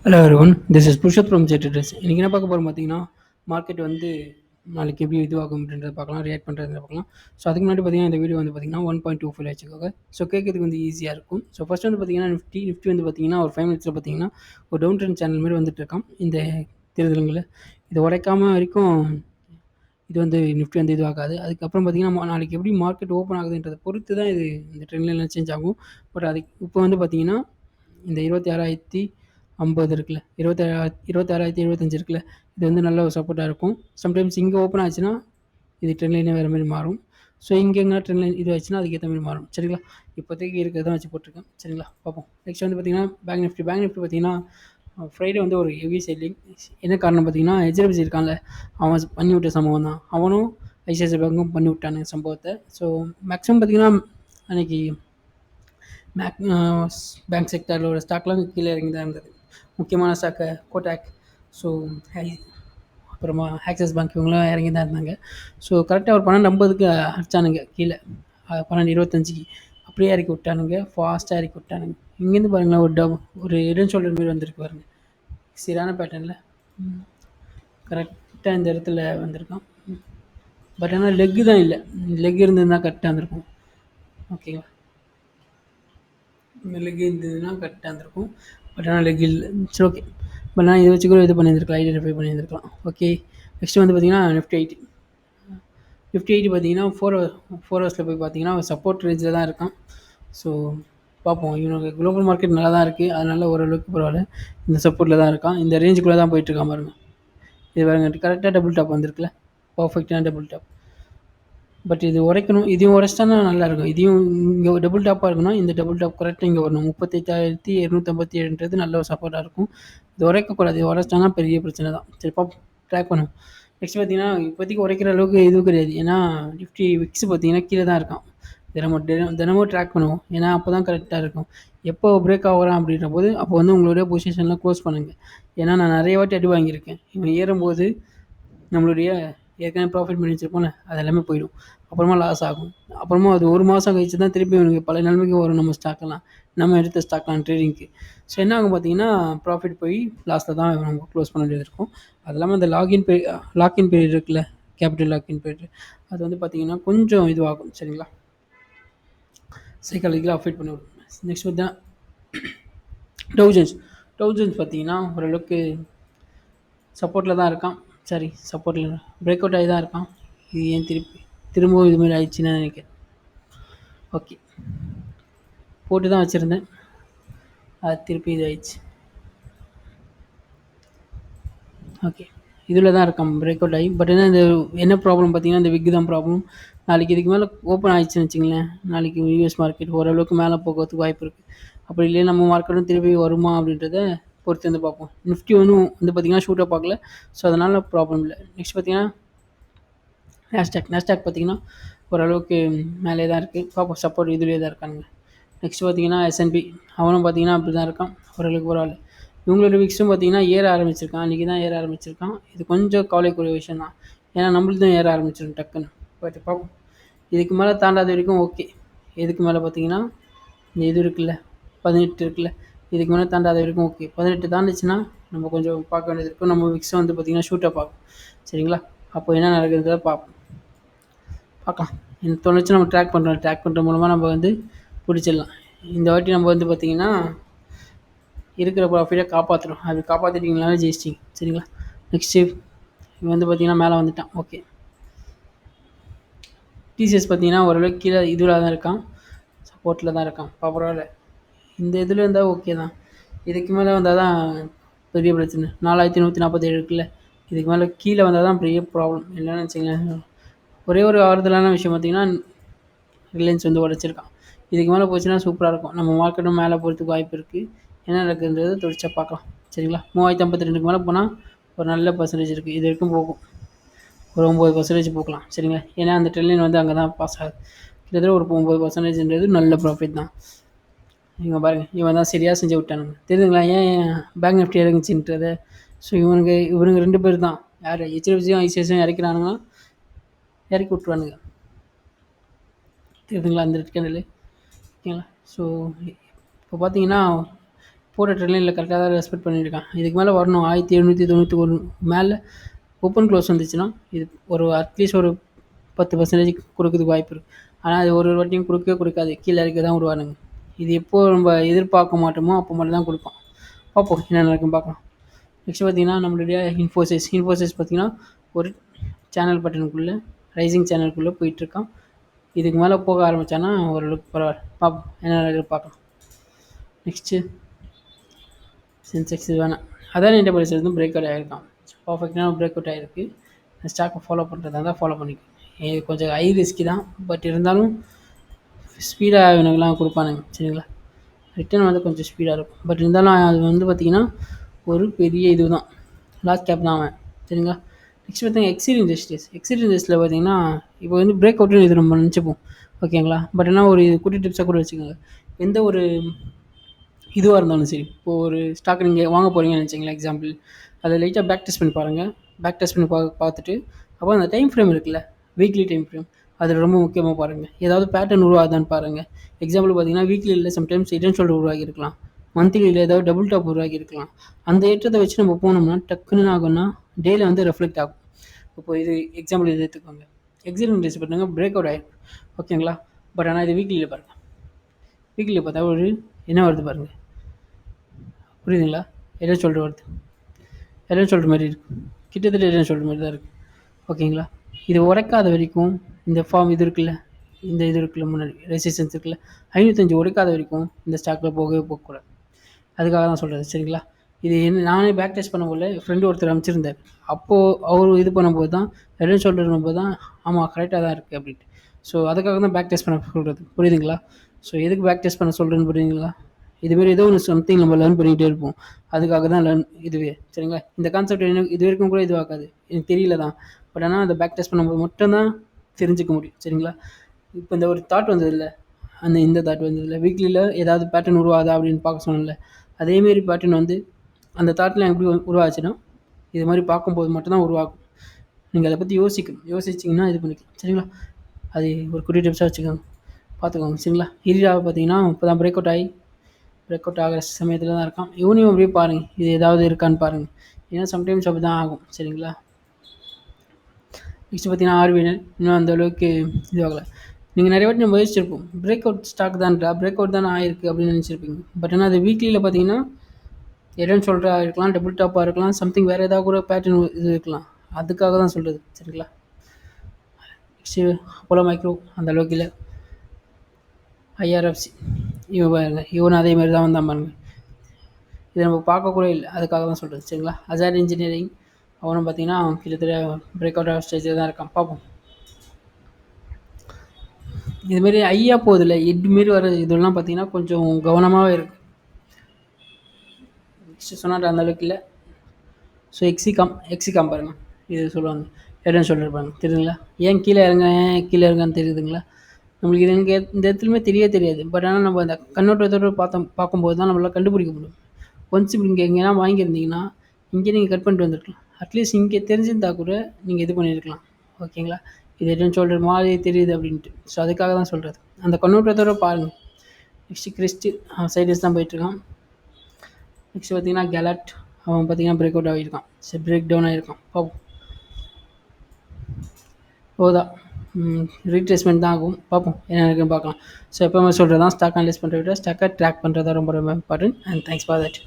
Hello everyone, this is Purushoth from ஜெட்ரஸ். இன்றைக்கி என்ன பார்க்க போகிறோம் பார்த்தீங்கன்னா, மார்க்கெட் வந்து நாளைக்கு எப்படி இதுவாகும் அப்படின்றத பார்க்கலாம், ரியாக்ட் பண்ணுறதை பார்க்கலாம். ஸோ அதுக்கு முன்னாடி பார்த்தீங்கன்னா இந்த வீடியோ வந்து பார்த்தீங்கன்னா 1.25 வச்சுக்கோங்க. ஸோ கேட்கறதுக்கு வந்து ஈஸியாக இருக்கும். ஸோ ஃபஸ்ட் வந்து பார்த்தீங்கன்னா நிஃப்டி வந்து பார்த்தீங்கன்னா ஒரு 5 மினிட்ஸில் பார்த்தீங்கன்னா ஒரு டவுன் ட்ரெண்ட் சேனல் மாதிரி வந்துட்டு இருக்கான். இந்த தேர்தலுங்களில் இதை உடைக்காமல் வரைக்கும் இது வந்து நிஃப்டி வந்து இதுவாகாது. அதுக்கப்புறம் பார்த்தீங்கன்னா நாளைக்கு எப்படி மார்க்கெட் ஓப்பன் ஆகுதுன்றதை பொறுத்து தான் இது இந்த ட்ரெண்ட்லாம் சேஞ்ச் ஆகும். பட் அதுக்கு இப்போ வந்து பார்த்தீங்கன்னா இந்த 26,050 இருக்குல்ல, 26,025 இருக்குல்ல, இது வந்து நல்ல ஒரு சப்போர்ட்டாக இருக்கும். சம்டைம்ஸ் இங்கே ஓப்பன் ஆச்சுன்னா இது ட்ரெண்ட் லைனே வேறு மாதிரி மாறும். ஸோ இங்கே எங்கே ட்ரெண்ட் லைன் இது ஆச்சுன்னா அதுக்கேற்ற மாதிரி மாறும். சரிங்களா, இப்போதைக்கு இருக்கிறத வச்சு போட்டிருக்கேன். சரிங்களா, பார்ப்போம். நெக்ஸ்ட் வந்து பார்த்தீங்கன்னா பேங்க் நிஃப்டி பார்த்தீங்கன்னா ஃப்ரைடே வந்து ஒரு ஹெவி செல்லிங். என்ன காரணம் பார்த்தீங்கன்னா ஹெச்டிஎஃப்சி இருக்கான்ல, அவன் பண்ணி விட்ட சம்பவம் தான். அவனும் ஐசிஐசிஐ பேங்க்கும் பண்ணி விட்டானுங்க சம்பவத்தை. ஸோ மேக்ஸிமம் பார்த்தீங்கன்னா அன்றைக்கி பேங்க் செக்டரோட ஸ்டாக்லாம் கீழே இறங்கி தான் இருந்தது. முக்கியமான ஸ்டாக்கை கோட்டாக், ஸோ அப்புறமா ஆக்சிஸ் பேங்க் இவங்களாம் இறங்கி தான் இருந்தாங்க. ஸோ கரெக்டாக ஒரு 12:50க்கு அடிச்சானுங்க கீழே, 12:25க்கு அப்படியே இறக்கி விட்டானுங்க, ஃபாஸ்ட்டாக இறக்கி விட்டானுங்க. இங்கேருந்து பாருங்களேன், ஒரு ஹெட் ஷோல்டர் மாரி வந்திருக்கு பாருங்கள், சீரான பேட்டர்னில் கரெக்டாக இந்த இடத்துல வந்திருக்கான். பட் ஆனால் லெக்கு தான் இல்லை, லெக் இருந்ததுன்னா கரெக்டாக இருந்திருக்கும். ஓகேங்களா, இந்த லெக் இருந்ததுன்னா கரெக்டாக இருந்திருக்கும். பட் ஆனால் லெக் இல்லை. சரி, ஓகே. பட் நான் இதை வச்சு கூட இது பண்ணியிருந்துருக்கலாம், ஐடென்டிஃபை பண்ணியிருந்துருக்கலாம். ஓகே. நெக்ஸ்ட் வந்து பார்த்தீங்கன்னா நிஃப்டி 80 பார்த்தீங்கன்னா ஃபோர் ஹவர்ஸில் போய் பார்த்தீங்கன்னா சப்போர்ட் ரேஞ்சில் தான் இருக்கான். ஸோ பார்ப்போம். இவனுக்கு குளோபல் மார்க்கெட் நல்லா தான் இருக்குது, அதனால ஓரளவுக்கு பரவாயில்ல. இந்த சப்போர்ட்டில் தான் இருக்கான், இந்த ரேஞ்சுக்குள்ளே தான் போயிட்டுருக்கான் பாருங்கள். இது பாருங்க, கரெக்டாக டபுள் டாப் வந்திருக்குல்ல, பர்ஃபெக்டான டபுள் டாப். பட் இது உடைக்கணும், இதையும் உடைச்சிட்டானா நல்லாயிருக்கும். இதையும் இங்கே டபுள் டாப்பாக இருக்கணும், இந்த டபுள் டாப் கரெக்டாக இங்கே வரணும். 38,257 நல்ல ஒரு சப்போர்ட்டாக இருக்கும். இது உடைக்கக்கூடாது, இது உடைச்சிட்டானா பெரிய பிரச்சனை தான். சரி பார்ப்போம், ட்ராக் பண்ணுவோம். நெக்ஸ்ட் பார்த்தீங்கன்னா இப்போதைக்கு உடைக்கிற அளவுக்கு எதுவும் கிடையாது. ஏன்னா நிஃப்டி விக்ஸ் பார்த்தீங்கன்னா கீழே தான் இருக்கான். தினமும் ட்ராக் பண்ணுவோம், ஏன்னா அப்போ தான் கரெக்டாக இருக்கும். எப்போ பிரேக் ஆகிறான் அப்படின்ற போது அப்போ வந்து உங்களுடைய பொசிஷன்லாம் க்ளோஸ் பண்ணுங்கள். ஏன்னா நான் நிறைய வாட்டி அடி வாங்கியிருக்கேன். இவன் ஏறும்போது நம்மளுடைய ஏற்கனவே ப்ராஃபிட் பண்ணி வச்சுருப்போம்ல, அது எல்லாமே போயிடும். அப்புறமா லாஸ் ஆகும். அப்புறமா அது ஒரு மாதம் கழிச்சு தான் திருப்பி எனக்கு பழைய நிலைமைக்கு வரும். நம்ம ஸ்டாக்கெல்லாம், நம்ம எடுத்த ஸ்டாக்லாம் ட்ரேடிங்க்கு. ஸோ என்ன ஆகும் பார்த்தீங்கன்னா ப்ராஃபிட் போய் லாஸ்ட்டில் தான் நம்ம க்ளோஸ் பண்ண வேண்டியது இருக்கும். அது இல்லாமல் அந்த லாக்இன் பீரியட் இருக்குல்ல, கேபிட்டல் லாக்இன் பீரியட், அது வந்து பார்த்திங்கன்னா கொஞ்சம் இதுவாகும். சரிங்களா, சைக்காலஜிக்கலாக அஃபெக்ட் பண்ணிவிடும். நெக்ஸ்ட் பார்த்தீங்கன்னா டவுஜன்ஸ் பார்த்தீங்கன்னா ஓரளவுக்கு சப்போர்ட்டில் தான் இருக்கான். சரி, சப்போர்ட்டில் பிரேக் அவுட் ஆகி தான் இருக்கான். இது ஏன் திரும்பவும் இதுமாரி ஆயிடுச்சுன்னு நினைக்கிறேன். ஓகே, போட்டு தான் வச்சுருந்தேன், அது திருப்பி இது ஆயிடுச்சு. ஓகே, இதில் தான் இருக்கான் பிரேக் அவுட் ஆகி. பட் என்ன ப்ராப்ளம் பார்த்தீங்கன்னா இந்த விக் தான் ப்ராப்ளம். நாளைக்கு இதுக்கு மேலே ஓப்பன் ஆகிடுச்சுன்னு வச்சுங்களேன், நாளைக்கு யூஎஸ் மார்க்கெட் ஓரளவுக்கு மேலே போகிறதுக்கு வாய்ப்பு இருக்குது. அப்படி இல்லையா நம்ம மார்க்கெட்டும் திருப்பி வருமா அப்படின்றத பொறுத்து வந்து பார்ப்போம். நிஃப்டி வந்து பார்த்திங்கன்னா ஷூட்டாக பார்க்கல, ஸோ அதனால் ப்ராப்ளம் இல்லை. நெக்ஸ்ட் பார்த்திங்கன்னா நாஸ்டாக் பார்த்திங்கன்னா ஓரளவுக்கு மேலே தான் இருக்குது. பார்ப்போம், சப்போர்ட் இதுலேயே தான் இருக்கானுங்க. நெக்ஸ்ட் பார்த்திங்கன்னா S&P, அவனும் பார்த்திங்கன்னா அப்படி தான் இருக்கான், ஓரளவுக்கு பரவாயில்ல. இவங்களோட விக்ஸும் பார்த்திங்கன்னா ஏற ஆரம்பிச்சிருக்கான், அன்றைக்கி தான் ஏற ஆரம்பிச்சிருக்கான். இது கொஞ்சம் கவலைக்குரிய விஷயம் தான், ஏன்னா நம்மளுக்கு தான் ஏற ஆரம்பிச்சிடும் டக்குன்னு. பட் பார்ப்போம், இதுக்கு மேலே தாண்டாத வரைக்கும் ஓகே. இதுக்கு மேலே பார்த்திங்கன்னா இந்த இது இருக்குல்ல, 18 இருக்குல்ல, இதுக்கு மேலே தாண்டாத வரைக்கும் ஓகே. 18 தாண்டிச்சுன்னா நம்ம கொஞ்சம் பார்க்க வேண்டியது இருக்கும். நம்ம விக்ஸும் வந்து பார்த்திங்கன்னா ஷூட்டாக பார்க்கும். சரிங்களா, அப்போ என்ன நடக்குதுன்றத பார்க்கலாம். இந்த தோணுச்சு நம்ம ட்ராக் பண்ணுற மூலமாக நம்ம வந்து பிடிச்சிடலாம். இந்த வாட்டி நம்ம வந்து பார்த்திங்கன்னா இருக்கிற ப்ராஃபிட்டை காப்பாற்றுறோம். அது காப்பாற்றிட்டிங்கனாலே ஜெயிச்சிட்டிங்க. சரிங்களா, நெக்ஸ்ட்டு இவன் வந்து பார்த்திங்கன்னா மேலே வந்துட்டான். ஓகே, டிசிஎஸ் பார்த்திங்கன்னா ஓரளவுக்கு கீழே இதுவில் தான் இருக்கான், சப்போர்ட்டில் தான் இருக்கான். பரவாயில்ல, இந்த இதில் இருந்தால் ஓகே தான். இதுக்கு மேலே வந்தால் தான் பெரிய பிரச்சனை. 4147 இருக்குல்ல, இதுக்கு மேலே கீழே வந்தால் தான் பெரிய ப்ராப்ளம். இல்லைன்னு வச்சுங்களேன். ஒரே ஒரு ஆறுதலான விஷயம் பார்த்திங்கன்னா ரிலையன்ஸ் வந்து உடச்சிருக்கான். இதுக்கு மேலே போச்சுன்னா சூப்பராக இருக்கும். நம்ம மார்க்கெட்டும் மேலே போகிறதுக்கு வாய்ப்பு இருக்குது. என்ன நடக்குதுன்றது தொடர்ச்சியாக பார்க்கலாம். சரிங்களா, 3052க்கு மேலே போனால் ஒரு நல்ல பர்சன்டேஜ் இருக்குது. இது வரைக்கும் போகும், ஒரு 9% போகலாம். சரிங்களா, ஏன்னா அந்த ட்ரெண்ட் வந்து அங்கே தான் பாஸ் ஆகுது. கிட்டத்தட்ட ஒரு 9%ன்றது நல்ல ப்ராஃபிட் தான். இவங்க பாருங்கள், இவன் தான் சரியாக செஞ்சு விட்டானுங்க. தெரியுதுங்களா ஏன் பேங்க் நிஃப்டி இறங்குச்சுன்றதை? ஸோ இவனுங்க 2 பேர் தான், யார் ஹெச்டிஎஃப்சியும் ஐசிஐசியும் இறக்கிறானுங்க, இறக்கி விட்ருவானுங்க. தெரியுதுங்களா அந்த ரெட் கேண்டில்? ஓகேங்களா, ஸோ இப்போ பார்த்தீங்கன்னா போகிற ட்ரெயினில் கரெக்டாக தான் ரெஸ்பெக்ட் பண்ணியிருக்கான். இதுக்கு மேலே வரணும் 1791 மேலே ஓப்பன் க்ளோஸ் வந்துச்சுன்னா இது ஒரு அட்லீஸ்ட் ஒரு 10% கொடுக்கறதுக்கு வாய்ப்பு இருக்குது. ஆனால் அது ஒரு வாட்டியும் கொடுக்கவே கொடுக்காது, கீழே இறக்கி தான் விடுவானுங்க. இது எப்போ நம்ம எதிர்பார்க்க மாட்டோமோ அப்போ மட்டும் தான் கொடுப்பான். பார்ப்போம் என்ன நடக்குன்னு பார்க்கலாம். நெக்ஸ்ட் பார்த்தீங்கன்னா நம்மளுடைய இன்ஃபோசிஸ் பார்த்தீங்கன்னா ஒரு சேனல் பட்டனுக்குள்ளே ரைசிங் சேனலுக்குள்ளே போயிட்டுருக்கான். இதுக்கு மேலே போக ஆரம்பித்தான்னா ஓரளவுக்கு பரவாயில்ல. பார்ப்போம் என்ன நடக்குது பார்க்கலாம். நெக்ஸ்ட்டு சென்செக்ஸ் வேணாம். அதான் என்டர்பிரைஸ் வந்து பிரேக் அவுட் ஆகிருக்கான். பர்ஃபெக்டான பிரேக் அவுட் ஆகிருக்கு. ஸ்டாக்கை ஃபாலோ பண்ணுறதா தான் ஃபாலோ பண்ணிக்கும். இது கொஞ்சம் ஹை ரிஸ்க்கு தான், பட் இருந்தாலும் ஸ்பீடாக இவனுங்கெலாம் கொடுப்பானுங்க சரிங்களா. ரிட்டர்ன் வந்து கொஞ்சம் ஸ்பீடாக இருக்கும், பட் இருந்தாலும் அது வந்து பார்த்திங்கன்னா ஒரு பெரிய இது தான், லார்ஜ் கேப் தான் அவன் சரிங்களா. நெக்ஸ்ட் பார்த்தீங்கன்னா எக்ஸிட் இண்டஸ்ட்ரியில் பார்த்தீங்கன்னா இப்போ வந்து பிரேக் அவுட்னு இது நம்ம நினச்சிப்போம் ஓகேங்களா. பட் ஆனால் ஒரு குட்டி டிப்ஸாக கூட வச்சுக்கோங்க. எந்த ஒரு இதுவாக இருந்தாலும் சரி, இப்போது ஒரு ஸ்டாக் நீங்கள் வாங்க போகிறீங்கன்னு நினச்சிங்களா எக்ஸாம்பிள், அதை லைட்டாக பேக் டெஸ்ட் பண்ணி பாருங்கள். பேக் டெஸ்ட் பண்ணி பார்த்துட்டு அப்போ அந்த டைம் ஃப்ரேம் இருக்குல்ல, வீக்லி டைம் ஃப்ரேம், அதில் ரொம்ப முக்கியமாக பாருங்கள். ஏதாவது பேட்டர்ன் உருவாகுதான்னு பாருங்கள். எக்ஸாம்பிள் பார்த்தீங்கன்னா வீக்லியில் சம்டைம்ஸ் ஹெட் அண்ட் ஷோல்டர் உருவாகியிருக்கலாம், மந்த்லியில் ஏதாவது டபுள் டாப் உருவாகியிருக்கலாம். அந்த ஏற்றத்தை வச்சு நம்ம போனோம்னா டக்குன்னு ஆகும்னா டேயில் வந்து ரெஃப்ளெக்ட் ஆகும். இப்போ இது எக்ஸாம்பிள் இது எடுத்துக்கோங்க. எக்ஸிட் இண்டஸ்ட்ரி பார்த்தீங்கன்னா பிரேக் அவுட் ஆகிருக்கும் ஓகேங்களா. பட் ஆனால் இது வீக்லியில் பாருங்கள். வீக்லியில் பார்த்தா ஒரு என்ன வருது பாருங்கள், புரியுதுங்களா. ஹெட் அண்ட் ஷோல்டர் வருது, ஹெட் அண்ட் ஷோல்டர் மாதிரி இருக்குது, கிட்டத்தட்ட ஹெட் அண்ட் ஷோல்டர் மாதிரி தான் இருக்குது ஓகேங்களா. இது உடைக்காத வரைக்கும் இந்த ஃபார்ம் இது இருக்குல்ல, இந்த இது இருக்குல்ல முன்னாடி ரெசிஸ்டன்ஸ் இருக்குல்ல 505 உடைக்காத வரைக்கும் இந்த ஸ்டாக்கில் போகவே போகக்கூடாது. அதுக்காக தான் சொல்கிறது சரிங்களா. இது என்ன நானே பேக் டெஸ்ட் பண்ணும்போது ஃப்ரெண்டு ஒருத்தர் அமைச்சிருந்தார். அப்போது அவர் இது பண்ணும்போது தான் ஹெட் அண்ட் ஷோல்டர் பண்ணும்போது தான் ஆமாம் கரெக்டாக தான் இருக்குது அப்படின்ட்டு. ஸோ அதுக்காக தான் பேக் டெஸ்ட் பண்ண சொல்கிறது, புரியுதுங்களா. ஸோ எதுக்கு பேக் டெஸ்ட் பண்ண சொல்கிறேன்னு புரியுதுங்களா. இதுமாரி ஏதோ ஒன்று சம்திங் நம்ம லேர்ன் பண்ணிகிட்டே இருப்போம், அதுக்காக தான் இதுவே சரிங்களா. இந்த கான்செப்ட் எனக்கு இது வரைக்கும் கூட இதுவாகாது, எனக்கு தெரியல தான். பட் ஆனால் அந்த பேக் டெஸ்ட் பண்ணும்போது மட்டும்தான் தெரிஞ்சுக்க முடியும் சரிங்களா. இப்போ இந்த ஒரு தாட் வந்தது இல்லை, இந்த தாட் வந்ததில்லை, வீக்லியில் ஏதாவது பேட்டர்ன் உருவாதா அப்படின்னு பார்க்க சொன்னல, அதேமாரி பேட்டர்ன் வந்து அந்த தாட்டில் எப்படி உருவாச்சுன்னா இது மாதிரி பார்க்கும்போது மட்டும்தான் உருவாகும். நீங்கள் அதை பற்றி யோசிச்சிங்கன்னா இது பண்ணிக்கலாம் சரிங்களா. அது ஒரு குட்டி டிப்ஸாக வச்சுக்கோங்க, பார்த்துக்கோங்க சரிங்களா. ஹீராவை பார்த்தீங்கன்னா இப்போ தான் பிரேக் அவுட் ஆகிற சமயத்தில் தான் இருக்கான். இவனையும் அப்படியே பாருங்கள், இது ஏதாவது இருக்கான்னு பாருங்கள், ஏன்னா சம்டைம்ஸ் அப்படி தான் ஆகும் சரிங்களா. நெக்ஸ்ட் பார்த்தீங்கன்னா ஆர்விஎன்எல் இன்னும் அந்தளவுக்கு இதுவாகலை. நீங்கள் நிறைய வாட்டி நம்ம யோசிச்சிருப்போம், பிரேக் அவுட் ஸ்டாக் தான்டா, பிரேக் அவுட் தான் ஆயிருக்கு அப்படின்னு நினச்சிருப்பீங்க. பட் ஆனால் அது வீக்லியில் பார்த்தீங்கன்னா ஹெட் அண்ட் ஷோல்டராக இருக்கலாம், டபுள் டாப்பாக இருக்கலாம், சம்திங் வேறு ஏதாவது கூட பேட்டர்ன் இது இருக்கலாம். அதுக்காக தான் சொல்கிறது சரிங்களா. நெக்ஸ்ட்டு அப்போலோ மைக்ரோ அந்த அளவுக்கு இல்லை. ஐஆர்எஃப்சி இவன் அதே மாதிரி தான் வந்தான் பாருங்க, இதை நம்ம பார்க்கக்கூட இல்லை, அதுக்காக தான் சொல்கிறது சரிங்களா. அசாட் இன்ஜினியரிங் அவனும் பார்த்தீங்கன்னா கிட்டத்தட்ட பிரேக் அவுட் ஆஃப் ஸ்டேஜில் தான் இருக்கான், பார்ப்போம். இதுமாரி ஐயா போகுதில்ல, இதுமாரி வர இதெல்லாம் பார்த்தீங்கன்னா கொஞ்சம் கவனமாகவே இருக்குது. நெக்ஸ்ட்டு சொன்னாட்ட அந்த அளவுக்கு இல்லை. ஸோ எக்ஸிகாம் பாருங்கள், இது சொல்லுவாங்க ஹெட் அண்ட் ஷோல்டர் பாருங்கள், தெரியுதுங்களா. ஏன் கீழே இறங்கன்னு தெரியுதுங்களா. நம்மளுக்கு இது எனக்கு இந்த இடத்துலையுமே தெரியாது. பட் ஆனால் நம்ம அந்த கண்ணோட்டத்தோடு பார்க்கும்போது தான் நம்மளால் கண்டுபிடிக்க முடியும். ஒன்ஸ் இப்படி இங்கே எங்கேனா வாங்கியிருந்தீங்கன்னா இங்கே நீங்கள் கட் பண்ணிட்டு வந்துருக்கலாம். அட்லீஸ்ட் இங்கே தெரிஞ்சிருந்தால் கூட நீங்கள் இது பண்ணியிருக்கலாம் ஓகேங்களா. இது ஹெட் அண்ட் ஷோல்டர் மாதிரி தெரியுது அப்படின்ட்டு. ஸோ அதுக்காக தான் சொல்கிறது, அந்த கண்ணோட்டத்தோடு பாருங்கள். நெக்ஸ்ட்டு கிறிஸ்டி சைடஸ் தான் போயிட்டுருக்கான். நெக்ஸ்ட் பார்த்தீங்கன்னா கேலட் அவன் பார்த்தீங்கன்னா பிரேக் அவுட் ஆகியிருக்கான், சரி பிரேக் டவுன் ஆகியிருக்கான், பார்ப்போம். ஓதா ரீட்ரேஸ்மெண்ட் தான் ஆகும், பார்ப்போம் என்ன இருக்குன்னு பார்க்கலாம். ஸோ எப்போவுமே சொல்கிறது தான், ஸ்டாக் அனலைஸ் பண்ணுறத விட ஸ்டாக்கை ட்ராக் பண்ணுறது தான் ரொம்ப ரொம்ப important. And thanks for that.